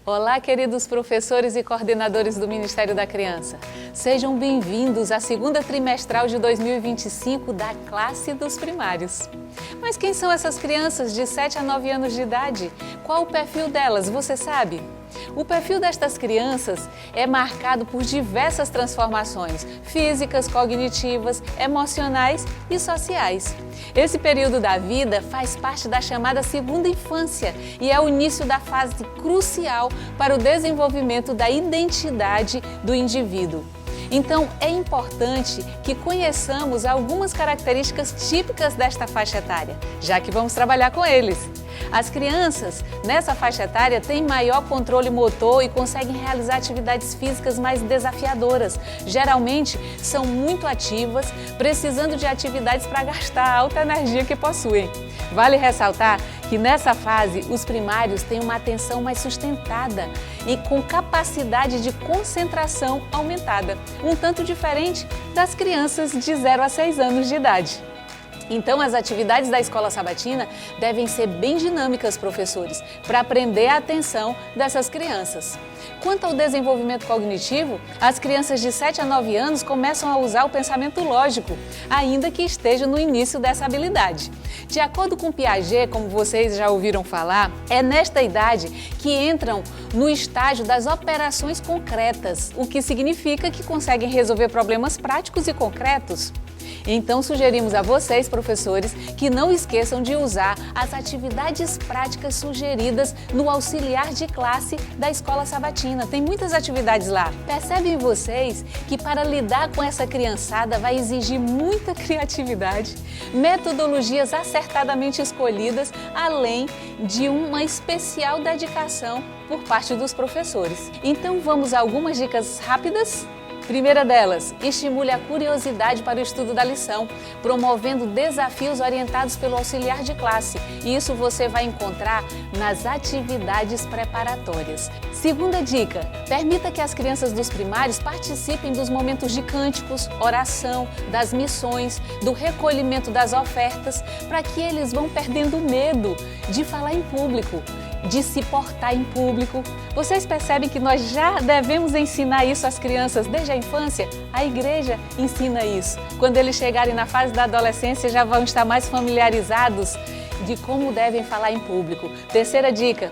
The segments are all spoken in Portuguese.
Olá, queridos professores e coordenadores do Ministério da Criança. Sejam bem-vindos à segunda trimestral de 2025 da classe dos primários. Mas quem são essas crianças de 7 a 9 anos de idade? Qual o perfil delas, você sabe? O perfil destas crianças é marcado por diversas transformações físicas, cognitivas, emocionais e sociais. Esse período da vida faz parte da chamada segunda infância e é o início da fase crucial para o desenvolvimento da identidade do indivíduo. Então, é importante que conheçamos algumas características típicas desta faixa etária, já que vamos trabalhar com eles. As crianças nessa faixa etária têm maior controle motor e conseguem realizar atividades físicas mais desafiadoras. Geralmente, são muito ativas, precisando de atividades para gastar a alta energia que possuem. Vale ressaltar que nessa fase, os primários têm uma atenção mais sustentada e com capacidade de concentração aumentada, um tanto diferente das crianças de 0 a 6 anos de idade. Então, as atividades da escola sabatina devem ser bem dinâmicas, professores, para prender a atenção dessas crianças. Quanto ao desenvolvimento cognitivo, as crianças de 7 a 9 anos começam a usar o pensamento lógico, ainda que estejam no início dessa habilidade. De acordo com Piaget, como vocês já ouviram falar, é nesta idade que entram no estágio das operações concretas, o que significa que conseguem resolver problemas práticos e concretos. Então, sugerimos a vocês, professores, que não esqueçam de usar as atividades práticas sugeridas no auxiliar de classe da escola sabatina. Tem muitas atividades lá. Percebem vocês que para lidar com essa criançada vai exigir muita criatividade, metodologias acertadamente escolhidas, além de uma especial dedicação por parte dos professores. Então, vamos a algumas dicas rápidas? Primeira delas, estimule a curiosidade para o estudo da lição, promovendo desafios orientados pelo auxiliar de classe. E isso você vai encontrar nas atividades preparatórias. Segunda dica, permita que as crianças dos primários participem dos momentos de cânticos, oração, das missões, do recolhimento das ofertas, para que eles vão perdendo o medo de falar em público, de se portar em público. Vocês percebem que nós já devemos ensinar isso às crianças desde a infância? A igreja ensina isso. Quando eles chegarem na fase da adolescência, já vão estar mais familiarizados de como devem falar em público. Terceira dica,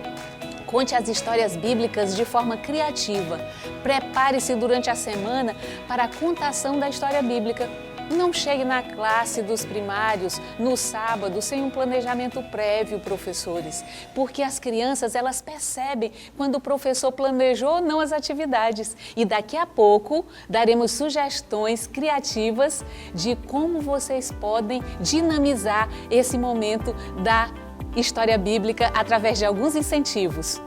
conte as histórias bíblicas de forma criativa. Prepare-se durante a semana para a contação da história bíblica. Não chegue na classe dos primários no sábado sem um planejamento prévio, professores, porque as crianças elas percebem quando o professor planejou ou não as atividades e daqui a pouco daremos sugestões criativas de como vocês podem dinamizar esse momento da história bíblica através de alguns incentivos.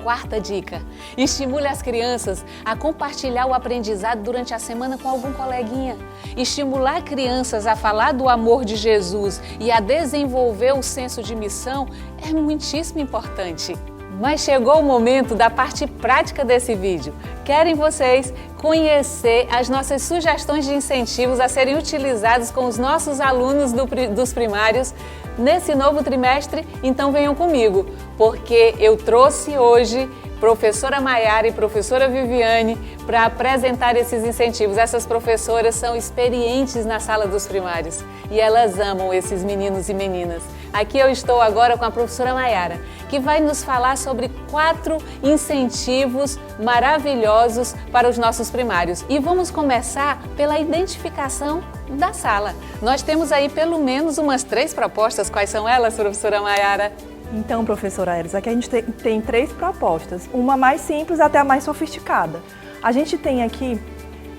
Quarta dica, estimule as crianças a compartilhar o aprendizado durante a semana com algum coleguinha. Estimular crianças a falar do amor de Jesus e a desenvolver o senso de missão é muitíssimo importante. Mas chegou o momento da parte prática desse vídeo. Querem vocês conhecer as nossas sugestões de incentivos a serem utilizados com os nossos alunos dos primários nesse novo trimestre? Então venham comigo, porque eu trouxe hoje professora Maiara e professora Viviane para apresentar esses incentivos. Essas professoras são experientes na sala dos primários e elas amam esses meninos e meninas. Aqui eu estou agora com a professora Maiara, que vai nos falar sobre 4 incentivos maravilhosos para os nossos primários. E vamos começar pela identificação da sala. Nós temos aí pelo menos umas 3 propostas. Quais são elas, professora Maiara? Então, professora Elis, aqui a gente tem 3 propostas, uma mais simples até a mais sofisticada. A gente tem aqui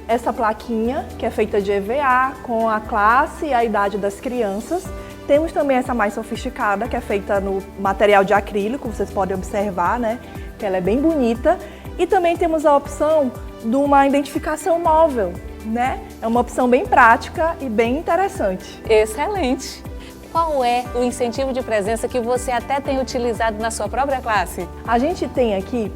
essa plaquinha, que é feita de EVA, com a classe e a idade das crianças. Temos também essa mais sofisticada, que é feita no material de acrílico, vocês podem observar, né? Que ela é bem bonita. E também temos a opção de uma identificação móvel, né? É uma opção bem prática e bem interessante. Excelente! Qual é o incentivo de presença que você até tem utilizado na sua própria classe? A gente tem aqui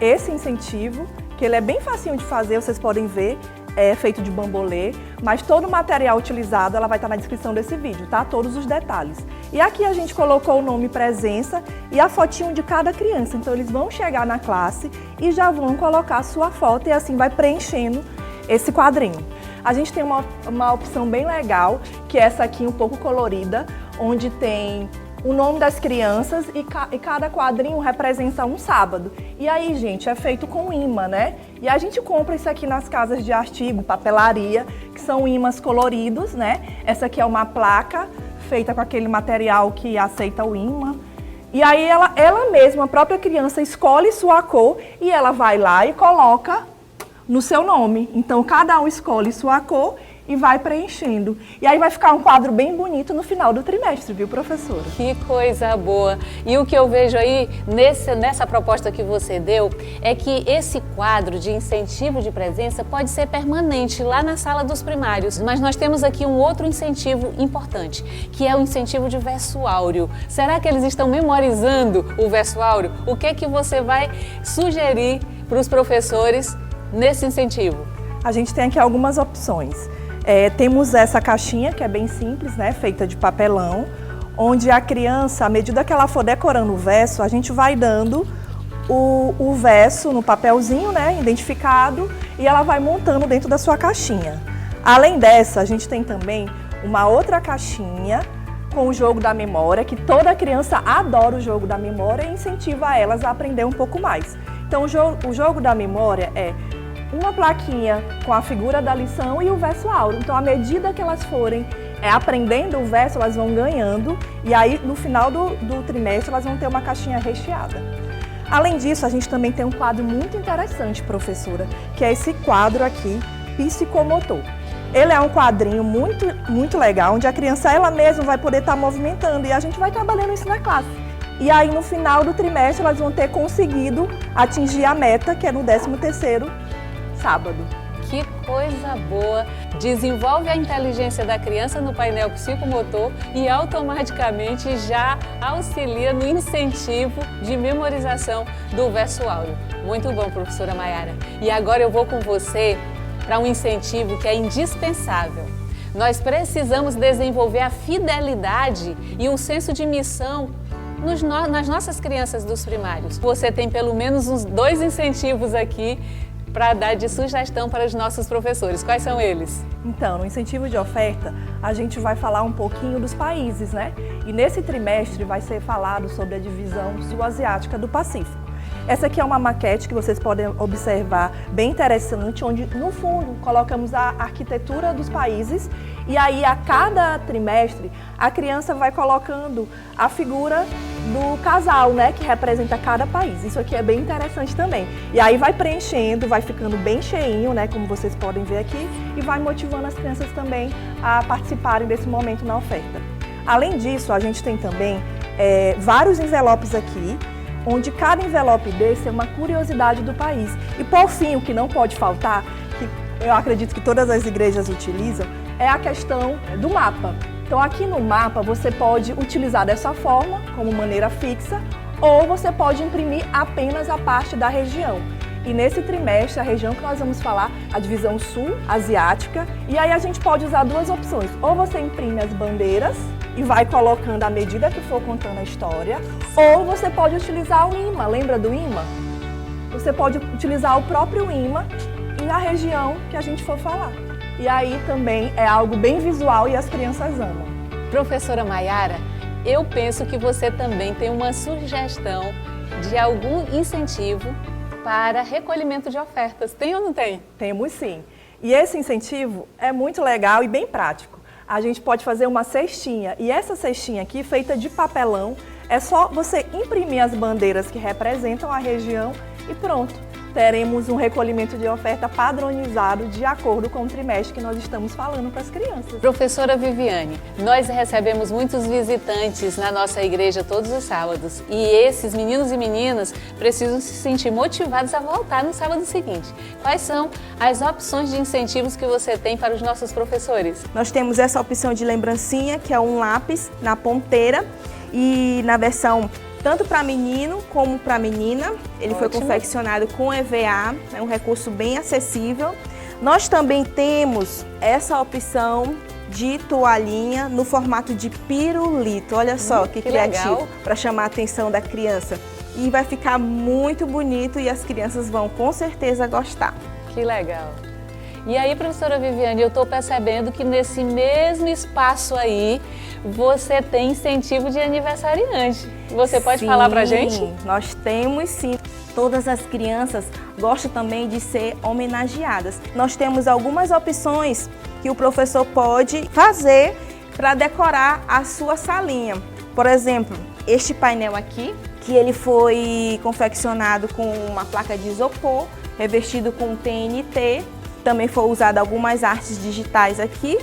esse incentivo, que ele é bem facinho de fazer, vocês podem ver. é feito de bambolê, mas todo o material utilizado ela vai estar na descrição desse vídeo, tá? Todos os detalhes. E aqui a gente colocou o nome presença e a fotinho de cada criança. Então eles vão chegar na classe e já vão colocar a sua foto e assim vai preenchendo esse quadrinho. A gente tem uma opção bem legal, que é essa aqui um pouco colorida, onde tem o nome das crianças e cada quadrinho representa um sábado. E aí, gente, é feito com imã, né? E a gente compra isso aqui nas casas de artigo, papelaria, que são imãs coloridos, né? Essa aqui é uma placa feita com aquele material que aceita o imã. E aí ela mesma, a própria criança, escolhe sua cor e ela vai lá e coloca no seu nome. Então, cada um escolhe sua cor e vai preenchendo. E aí vai ficar um quadro bem bonito no final do trimestre, viu, professora? Que coisa boa! E o que eu vejo aí nessa proposta que você deu é que esse quadro de incentivo de presença pode ser permanente lá na sala dos primários. Mas nós temos aqui um outro incentivo importante, que é o incentivo de verso áureo. Será que eles estão memorizando o verso áureo? O que é que você vai sugerir para os professores nesse incentivo? A gente tem aqui algumas opções. Temos essa caixinha, que é bem simples, né, feita de papelão, onde a criança, à medida que ela for decorando o verso, a gente vai dando o verso no papelzinho, né, identificado, e ela vai montando dentro da sua caixinha. Além dessa, a gente tem também uma outra caixinha com o jogo da memória, que toda criança adora o jogo da memória e incentiva elas a aprender um pouco mais. Então, o jogo da memória é uma plaquinha com a figura da lição e o verso áureo. Então, à medida que elas forem aprendendo o verso, elas vão ganhando e aí, no final do trimestre, elas vão ter uma caixinha recheada. Além disso, a gente também tem um quadro muito interessante, professora, que é esse quadro aqui, psicomotor. Ele é um quadrinho muito legal, onde a criança ela mesma vai poder estar movimentando e a gente vai trabalhando isso na classe. E aí, no final do trimestre, elas vão ter conseguido atingir a meta, que é no 13º sábado. Que coisa boa! Desenvolve a inteligência da criança no painel psicomotor e automaticamente já auxilia no incentivo de memorização do verso áureo. Muito bom, professora Maiara. E agora eu vou com você para um incentivo que é indispensável. Nós precisamos desenvolver a fidelidade e um senso de missão nas nossas crianças dos primários. Você tem pelo menos uns 2 incentivos aqui para dar de sugestão para os nossos professores. Quais são eles? Então, no incentivo de oferta, a gente vai falar um pouquinho dos países, né? E nesse trimestre vai ser falado sobre a divisão sul-asiática do Pacífico. Essa aqui é uma maquete que vocês podem observar, bem interessante, onde no fundo colocamos a arquitetura dos países e aí a cada trimestre a criança vai colocando a figura do casal, né, que representa cada país. Isso aqui é bem interessante também. E aí vai preenchendo, vai ficando bem cheinho, né, como vocês podem ver aqui, e vai motivando as crianças também a participarem desse momento na oferta. Além disso, a gente tem também vários envelopes aqui, onde cada envelope desse é uma curiosidade do país. E por fim, o que não pode faltar, que eu acredito que todas as igrejas utilizam, é a questão do mapa. Então aqui no mapa você pode utilizar dessa forma, como maneira fixa, ou você pode imprimir apenas a parte da região. E nesse trimestre, a região que nós vamos falar, a divisão sul-asiática, e aí a gente pode usar 2 opções. Ou você imprime as bandeiras e vai colocando à medida que for contando a história, ou você pode utilizar o imã, lembra do imã? Você pode utilizar o próprio imã e a região que a gente for falar. E aí também é algo bem visual e as crianças amam. Professora Maiara, eu penso que você também tem uma sugestão de algum incentivo para recolhimento de ofertas. Tem ou não tem? Temos sim. E esse incentivo é muito legal e bem prático. A gente pode fazer uma cestinha e essa cestinha aqui, feita de papelão, é só você imprimir as bandeiras que representam a região e pronto. Teremos um recolhimento de oferta padronizado de acordo com o trimestre que nós estamos falando para as crianças. Professora Viviane, nós recebemos muitos visitantes na nossa igreja todos os sábados e esses meninos e meninas precisam se sentir motivados a voltar no sábado seguinte. Quais são as opções de incentivos que você tem para os nossos professores? Nós temos essa opção de lembrancinha, que é um lápis na ponteira e na versão tanto para menino como para menina. Ele foi confeccionado com EVA, é um recurso bem acessível. Nós também temos essa opção de toalhinha no formato de pirulito. Olha só que criativo, para chamar a atenção da criança. E vai ficar muito bonito e as crianças vão com certeza gostar. Que legal. E aí, professora Viviane, eu estou percebendo que nesse mesmo espaço aí, você tem incentivo de aniversariante. Você pode falar pra gente? Sim, nós temos sim. Todas as crianças gostam também de ser homenageadas. Nós temos algumas opções que o professor pode fazer para decorar a sua salinha. Por exemplo, este painel aqui, que ele foi confeccionado com uma placa de isopor, revestido com TNT. Também foi usado algumas artes digitais aqui.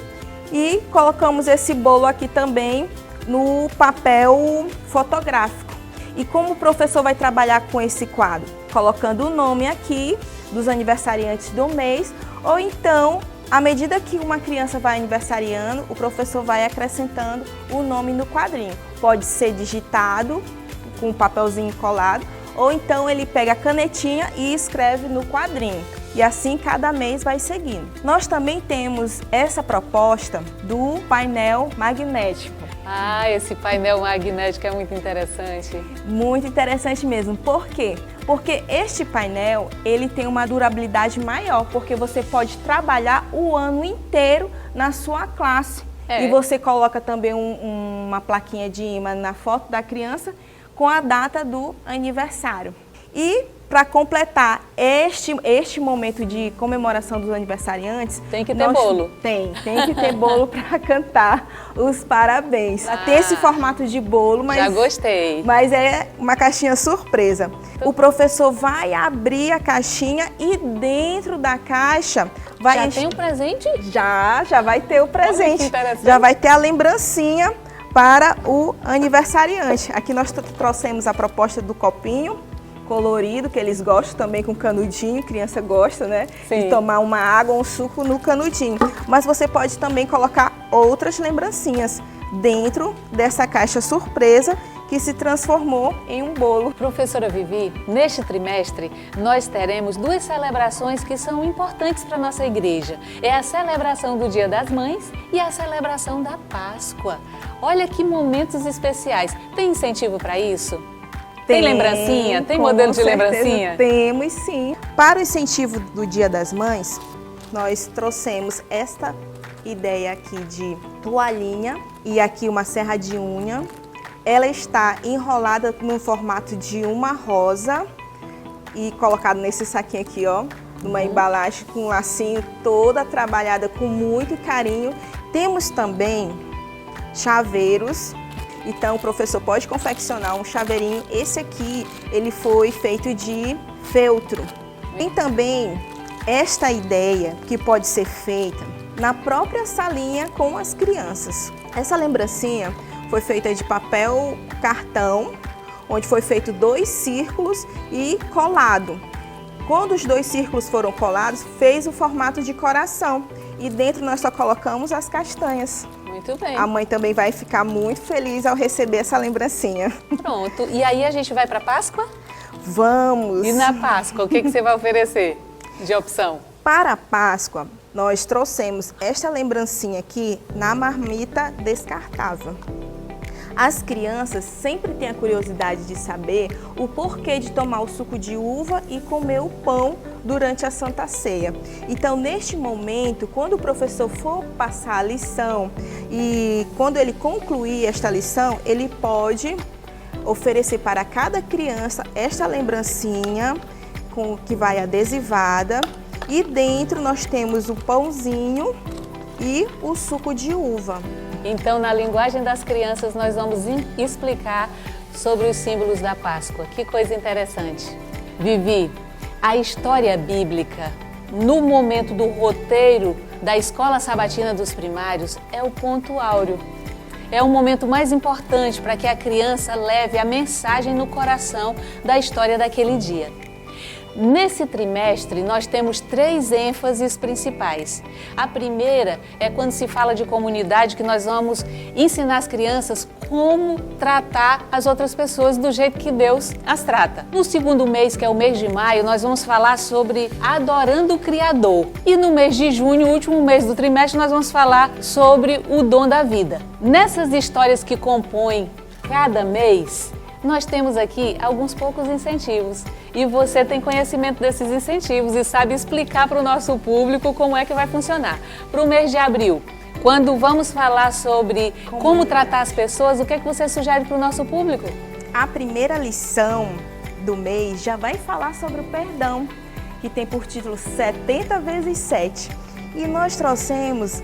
E colocamos esse bolo aqui também no papel fotográfico. E como o professor vai trabalhar com esse quadro? Colocando o nome aqui dos aniversariantes do mês, ou então, à medida que uma criança vai aniversariando, o professor vai acrescentando o nome no quadrinho. Pode ser digitado com um papelzinho colado, ou então ele pega a canetinha e escreve no quadrinho. E assim cada mês vai seguindo. Nós também temos essa proposta do painel magnético. Ah, esse painel magnético é muito interessante. Muito interessante mesmo. Por quê? Porque este painel, ele tem uma durabilidade maior, porque você pode trabalhar o ano inteiro na sua classe. E você coloca também uma plaquinha de imã na foto da criança com a data do aniversário. E para completar este momento de comemoração dos aniversariantes... Tem que ter bolo. Tem que ter bolo para cantar os parabéns. Tem esse formato de bolo, mas... Já gostei. Mas é uma caixinha surpresa. O professor vai abrir a caixinha e dentro da caixa... Já tem um presente? Já vai ter o presente. Que interessante. Já vai ter a lembrancinha para o aniversariante. Aqui nós trouxemos a proposta do copinho colorido, que eles gostam também com canudinho, criança gosta, né? Sim. De tomar uma água ou um suco no canudinho. Mas você pode também colocar outras lembrancinhas dentro dessa caixa surpresa que se transformou em um bolo. Professora Vivi, neste trimestre nós teremos duas celebrações que são importantes para a nossa igreja. É a celebração do Dia das Mães e a celebração da Páscoa. Olha que momentos especiais. Tem incentivo para isso? Tem lembrancinha? Tem modelo de lembrancinha? Temos sim. Para o incentivo do Dia das Mães, nós trouxemos esta ideia aqui de toalhinha e aqui uma serra de unha. Ela está enrolada no formato de uma rosa e colocada nesse saquinho aqui, ó, numa embalagem com um lacinho, toda trabalhada com muito carinho. Temos também chaveiros. Então o professor pode confeccionar um chaveirinho. Esse aqui, ele foi feito de feltro. Tem também esta ideia que pode ser feita na própria salinha com as crianças. Essa lembrancinha foi feita de papel cartão, onde foi feito 2 círculos e colado. Quando os 2 círculos foram colados, fez o formato de coração. E dentro nós só colocamos as castanhas. Muito bem. A mãe também vai ficar muito feliz ao receber essa lembrancinha. Pronto. E aí a gente vai para a Páscoa? Vamos! E na Páscoa, o que você vai oferecer de opção? Para a Páscoa, nós trouxemos esta lembrancinha aqui na marmita descartável. As crianças sempre têm a curiosidade de saber o porquê de tomar o suco de uva e comer o pão durante a Santa Ceia. Então, neste momento, quando o professor for passar a lição e quando ele concluir esta lição, ele pode oferecer para cada criança esta lembrancinha que vai adesivada e dentro nós temos o pãozinho e o suco de uva. Então, na linguagem das crianças, nós vamos explicar sobre os símbolos da Páscoa. Que coisa interessante. Vivi, a história bíblica, no momento do roteiro da Escola Sabatina dos Primários, é o ponto áureo. É o momento mais importante para que a criança leve a mensagem no coração da história daquele dia. Nesse trimestre, nós temos 3 ênfases principais. A primeira é quando se fala de comunidade, que nós vamos ensinar as crianças como tratar as outras pessoas do jeito que Deus as trata. No segundo mês, que é o mês de maio, nós vamos falar sobre adorando o Criador. E no mês de junho, o último mês do trimestre, nós vamos falar sobre o dom da vida. Nessas histórias que compõem cada mês, nós temos aqui alguns poucos incentivos e você tem conhecimento desses incentivos e sabe explicar para o nosso público como é que vai funcionar. Para o mês de abril, quando vamos falar sobre como tratar as pessoas, o que é que você sugere para o nosso público? A primeira lição do mês já vai falar sobre o perdão, que tem por título 70 vezes 7. E nós trouxemos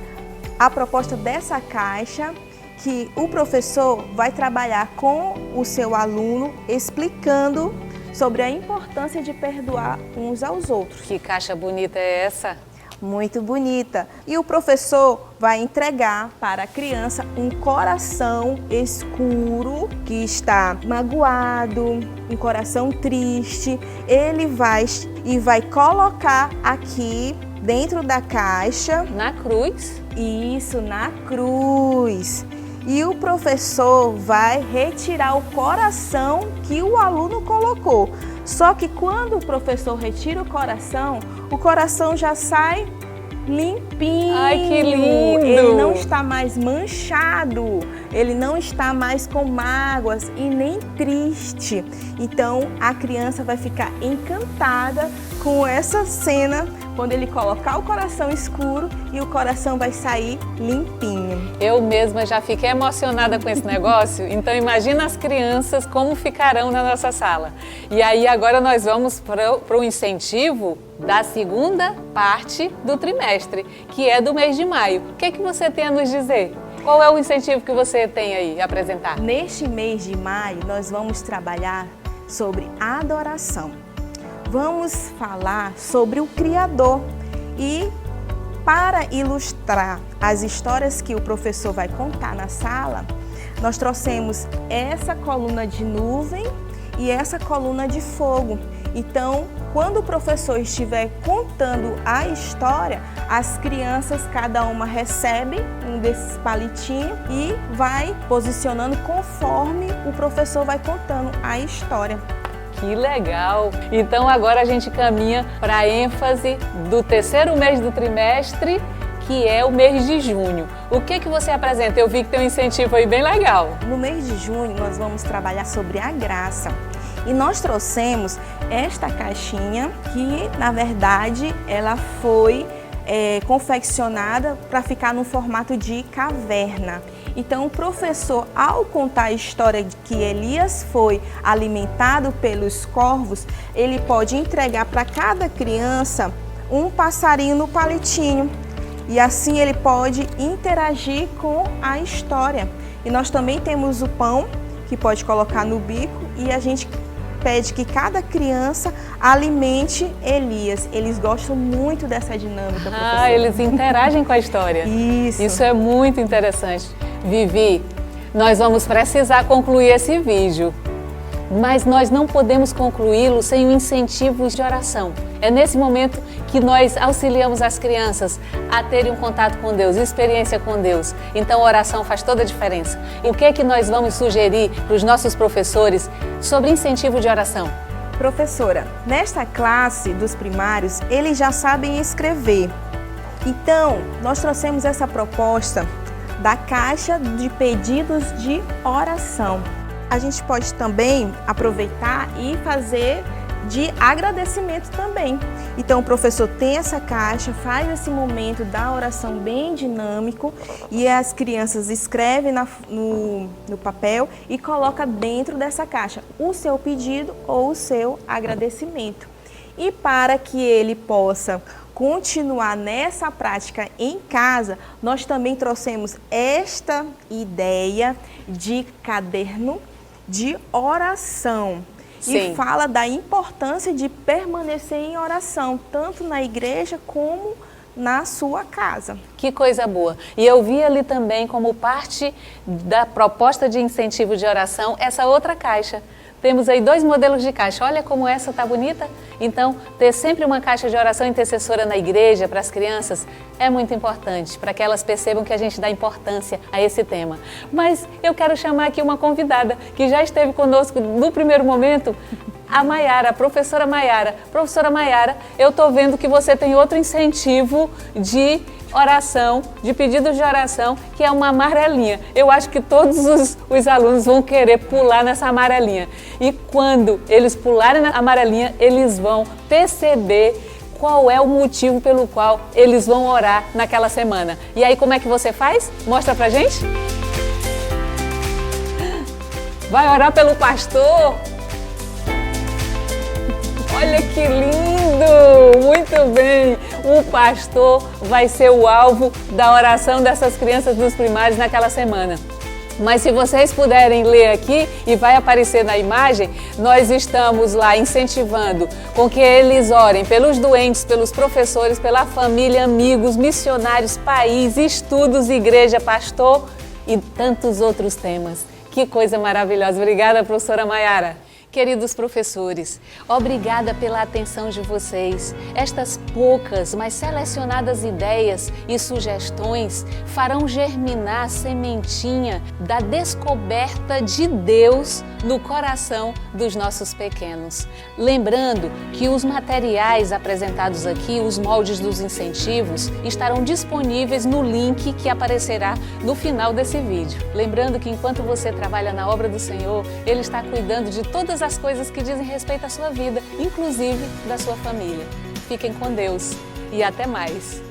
a proposta dessa caixa, que o professor vai trabalhar com o seu aluno explicando sobre a importância de perdoar uns aos outros. Que caixa bonita é essa? Muito bonita. E o professor vai entregar para a criança um coração escuro que está magoado, um coração triste. Ele vai colocar aqui dentro da caixa. Na cruz? Isso, na cruz. E o professor vai retirar o coração que o aluno colocou. Só que quando o professor retira o coração já sai limpinho. Ai, que lindo! Ele não está mais manchado, ele não está mais com mágoas e nem triste. Então a criança vai ficar encantada com essa cena quando ele colocar o coração escuro e o coração vai sair limpinho. Eu mesma já fiquei emocionada com esse negócio, então imagina as crianças como ficarão na nossa sala. E aí agora nós vamos para o incentivo da segunda parte do trimestre, que é do mês de maio. O que é que você tem a nos dizer? Qual é o incentivo que você tem aí a apresentar? Neste mês de maio nós vamos trabalhar sobre adoração. Vamos falar sobre o Criador e para ilustrar as histórias que o professor vai contar na sala, nós trouxemos essa coluna de nuvem e essa coluna de fogo. Então, quando o professor estiver contando a história, as crianças, cada uma recebe um desses palitinhos e vai posicionando conforme o professor vai contando a história. Que legal! Então agora a gente caminha para a ênfase do terceiro mês do trimestre, que é o mês de junho. O que que você apresenta? Eu vi que tem um incentivo aí bem legal. No mês de junho nós vamos trabalhar sobre a graça. E nós trouxemos esta caixinha que, na verdade, ela foi confeccionada para ficar no formato de caverna. Então, o professor, ao contar a história de que Elias foi alimentado pelos corvos, ele pode entregar para cada criança um passarinho no palitinho. E assim ele pode interagir com a história. E nós também temos o pão, que pode colocar no bico, e a gente pede que cada criança alimente Elias. Eles gostam muito dessa dinâmica, professor. Eles interagem com a história. Isso é muito interessante. Vivi, nós vamos precisar concluir esse vídeo, mas nós não podemos concluí-lo sem o incentivo de oração. É nesse momento que nós auxiliamos as crianças a terem um contato com Deus, experiência com Deus. Então a oração faz toda a diferença. E o que é que nós vamos sugerir para os nossos professores sobre incentivo de oração? Professora, nesta classe dos primários, eles já sabem escrever. Então, nós trouxemos essa proposta da caixa de pedidos de oração. A gente pode também aproveitar e fazer de agradecimento também. Então o professor tem essa caixa, faz esse momento da oração bem dinâmico e as crianças escrevem no papel e coloca dentro dessa caixa o seu pedido ou o seu agradecimento. E para que ele possa continuar nessa prática em casa, nós também trouxemos esta ideia de caderno de oração. Sim. E fala da importância de permanecer em oração, tanto na igreja como na sua casa. Que coisa boa! E eu vi ali também como parte da proposta de incentivo de oração essa outra caixa. temos aí 2 modelos de caixa. Olha como essa tá bonita. Então, ter sempre uma caixa de oração intercessora na igreja para as crianças é muito importante, para que elas percebam que a gente dá importância a esse tema. Mas eu quero chamar aqui uma convidada que já esteve conosco no primeiro momento, a Maiara, a professora Maiara. Professora Maiara, eu estou vendo que você tem outro incentivo de oração, de pedidos de oração, que é uma amarelinha. Eu acho que todos os alunos vão querer pular nessa amarelinha. E quando eles pularem na amarelinha, eles vão perceber qual é o motivo pelo qual eles vão orar naquela semana. E aí, como é que você faz? Mostra pra gente. Vai orar pelo pastor? Olha que lindo! Muito bem! O pastor vai ser o alvo da oração dessas crianças dos primários naquela semana. Mas se vocês puderem ler aqui, e vai aparecer na imagem, nós estamos lá incentivando com que eles orem pelos doentes, pelos professores, pela família, amigos, missionários, país, estudos, igreja, pastor e tantos outros temas. Que coisa maravilhosa! Obrigada, professora Maiara. Queridos professores, obrigada pela atenção de vocês. Estas poucas, mas selecionadas ideias e sugestões farão germinar a sementinha da descoberta de Deus no coração dos nossos pequenos. Lembrando que os materiais apresentados aqui, os moldes dos incentivos, estarão disponíveis no link que aparecerá no final desse vídeo. Lembrando que enquanto você trabalha na obra do Senhor, Ele está cuidando de todas as coisas que dizem respeito à sua vida, inclusive da sua família. Fiquem com Deus e até mais!